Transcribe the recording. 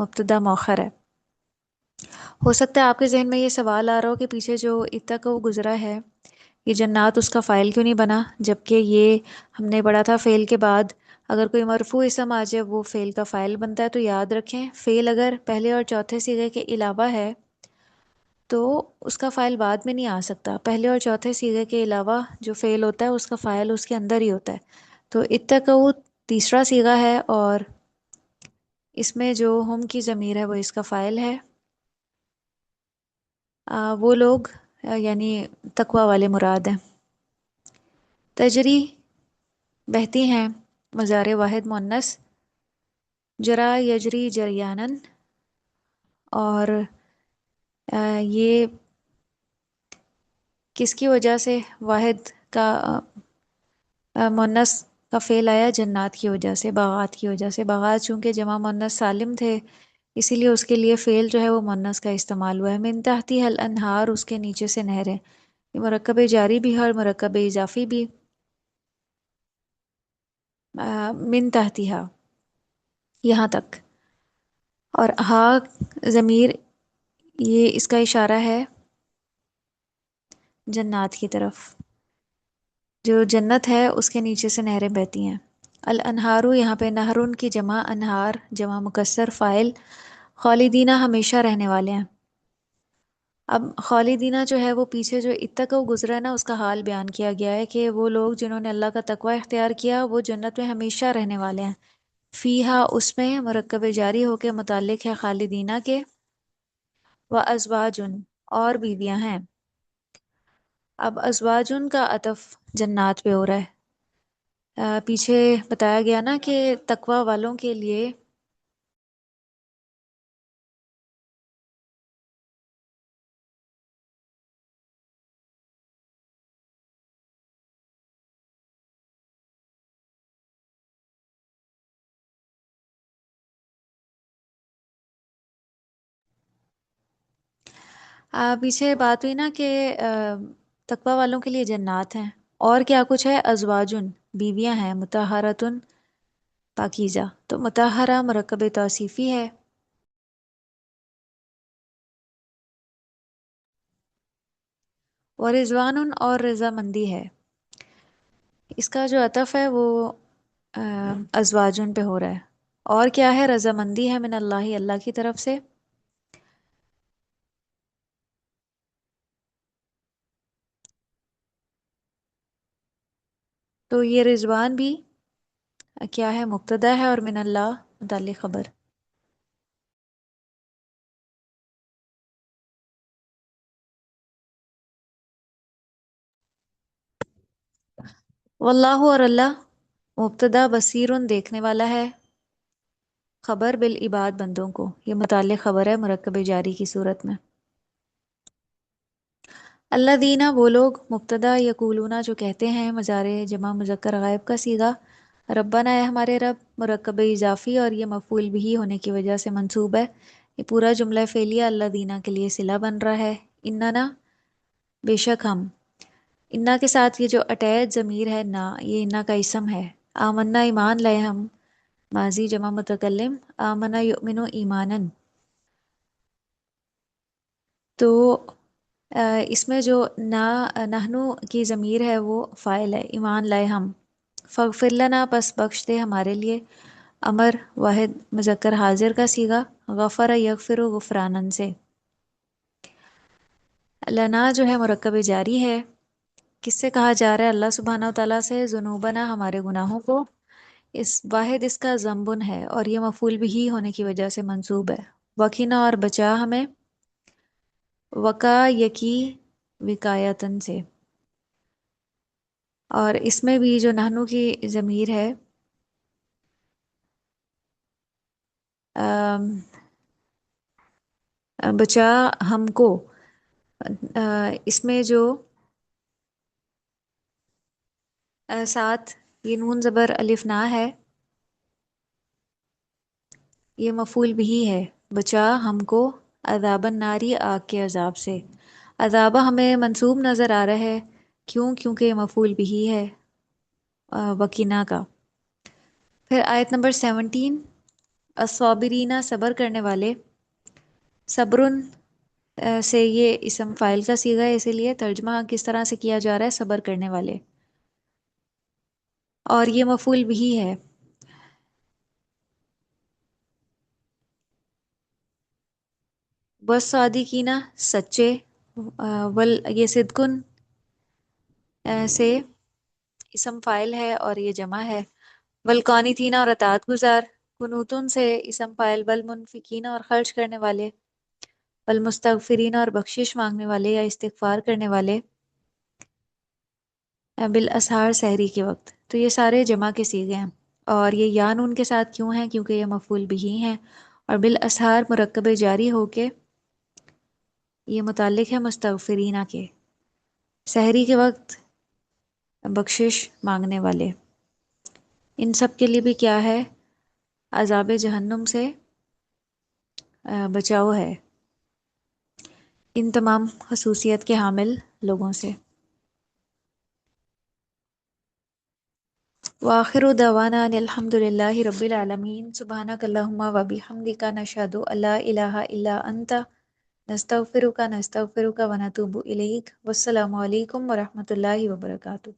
مبتدا مؤخر ہے۔ ہو سکتا ہے آپ کے ذہن میں یہ سوال آ رہا ہو کہ پیچھے جو اتق وہ گزرا ہے، یہ جنات اس کا فائل کیوں نہیں بنا، جبکہ یہ ہم نے پڑھا تھا فعل کے بعد اگر کوئی مرفوع اسم آ جائے وہ فعل کا فائل بنتا ہے۔ تو یاد رکھیں فعل اگر پہلے اور چوتھے صیغے کے علاوہ ہے تو اس کا فائل بعد میں نہیں آ سکتا، پہلے اور چوتھے صیغے کے علاوہ جو فعل ہوتا ہے اس کا فائل اس کے اندر ہی ہوتا ہے۔ تو اتقوا تیسرا صیغہ ہے اور اس میں جو ہم کی ضمیر ہے وہ اس کا فائل ہے۔ وہ لوگ یعنی تقوی والے مراد ہیں۔ تجری بہتی ہیں، مضارع واحد مؤنث، جرا یجری جریانن، اور یہ کس کی وجہ سے واحد کا مؤنث کا فعل آیا؟ جنات کی وجہ سے، باغات کی وجہ سے۔ باغات چونکہ جمع مؤنث سالم تھے اسی لیے اس کے لیے فعل جو ہے وہ مؤنث کا استعمال ہوا ہے۔ من تحتی حل انہار، اس کے نیچے سے نہریں، یہ مرکب جاری بھی ہے اور مرکب اضافی بھی۔ من تحتیہا یہاں تک، اور ہا ضمیر یہ اس کا اشارہ ہے جنات کی طرف، جو جنت ہے اس کے نیچے سے نہریں بہتی ہیں۔ الانہارو یہاں پہ نہرن کی جمع، انہار جمع مکسر، فائل خالدینہ ہمیشہ رہنے والے ہیں۔ اب خالدینہ جو ہے وہ پیچھے جو اتقوا گزرا ہے نا اس کا حال بیان کیا گیا ہے کہ وہ لوگ جنہوں نے اللہ کا تقوی اختیار کیا وہ جنت میں ہمیشہ رہنے والے ہیں۔ فیہا اس میں مرکب جاری ہو کے متعلق ہے خالدینہ کے، و ازواجن اور بیویاں ہیں۔ اب ازواجن کا عطف جنات پہ ہو رہا ہے۔ پیچھے بتایا گیا نا کہ تقوی والوں کے لیے پیچھے بات ہوئی نا کہ تقوی والوں کے لیے جنات ہیں، اور کیا کچھ ہے؟ ازواجن بیویاں ہیں، مطہراتن پاکیزہ، تو مطہرہ مرکب توصیفی ہے۔ اور رضوان اور رضامندی ہے، اس کا جو عطف ہے وہ ازواجن پہ ہو رہا ہے۔ اور کیا ہے؟ رضامندی ہے من اللہ، اللہ کی طرف سے۔ تو یہ رضوان بھی کیا ہے؟ مبتدا ہے، اور من اللہ متعلق خبر۔ واللہ اور اللہ مبتدا بصیرن دیکھنے والا ہے، خبر بالعباد بندوں کو، یہ متعلق خبر ہے مرکب جاری کی صورت میں۔ اللہ دینا وہ لوگ، مبتدا یقولون جو کہتے ہیں، مضارع جمع مذکر غائب کا صیغہ، ربنا ہے ہمارے رب، مرکب اضافی اور یہ مفعول بھی ہونے کی وجہ سے منصوب ہے۔ یہ پورا جملہ فعلیہ اللہ دینا کے لیے صلہ بن رہا ہے۔ اننا بے شک ہم، انا کے ساتھ یہ جو اٹیچ ضمیر ہے نا، یہ انا کا اسم ہے۔ آمنا ایمان لائے ہم، ماضی جمع متکلم، آمنا یؤمنو ایمانن، تو اس میں جو نحنو کی ضمیر ہے وہ فاعل ہے، ایمان لائے ہم۔ فاغفر لنا پس بخش دے ہمارے لیے، امر واحد مذکر حاضر کا صیغہ، غفر یغفر غفرانن سے۔ لنا جو ہے مرکب جاری ہے، کس سے کہا جا رہا ہے؟ اللہ سبحانہ و تعالیٰ سے، ذنوبنا ہمارے گناہوں کو، اس واحد اس کا ضمبن ہے اور یہ مفعول بھی ہونے کی وجہ سے منصوب ہے۔ وقینا اور بچا ہمیں، وقا یکی وقایتن سے، اور اس میں بھی جو نحنو کی ضمیر ہے آم، بچا ہم کو، اس میں جو ساتھ یہ نون زبر الف نا ہے، یہ مفعول بھی ہے، بچا ہم کو عذاب الناری آگ کے عذاب سے۔ عذابہ ہمیں منصوب نظر آ رہا ہے، کیونکہ یہ مفعول بھی ہے وکینا کا۔ پھر آیت نمبر 17، الصابرین صبر کرنے والے، صبرن سے یہ اسم فاعل کا صیغہ ہے، اسی لیے ترجمہ کس طرح سے کیا جا رہا ہے؟ صبر کرنے والے، اور یہ مفعول بھی ہے۔ والصادقین سچے، یہ صدقن سے اسم فاعل ہے اور یہ جمع ہے۔ والقانتین اور اطاعت گزار، قنوتن سے اسم فاعل، والمنفقین اور خرچ کرنے والے، والمستغفرین اور بخشش مانگنے والے یا استغفار کرنے والے، بالاسحار سحری کے وقت۔ تو یہ سارے جمع کے صیغے ہیں، اور یہ یا نون کے ساتھ کیوں ہیں؟ کیونکہ یہ مفعول بھی ہیں، اور بالاسحار مرکب جاری ہو کے یہ متعلق ہے مستغفرین کے، سحری کے وقت بخشش مانگنے والے۔ ان سب کے لیے بھی کیا ہے؟ عذاب جہنم سے بچاؤ ہے، ان تمام خصوصیت کے حامل لوگوں سے۔ وآخر دعوانا ان الحمد للہ رب العالمین، سبحانک اللہم و بحمدک، نشہد ان لا الہ الا انت، نستغفرک و نتوب الیک۔ والسلام علیکم ورحمۃ اللہ وبرکاتہ۔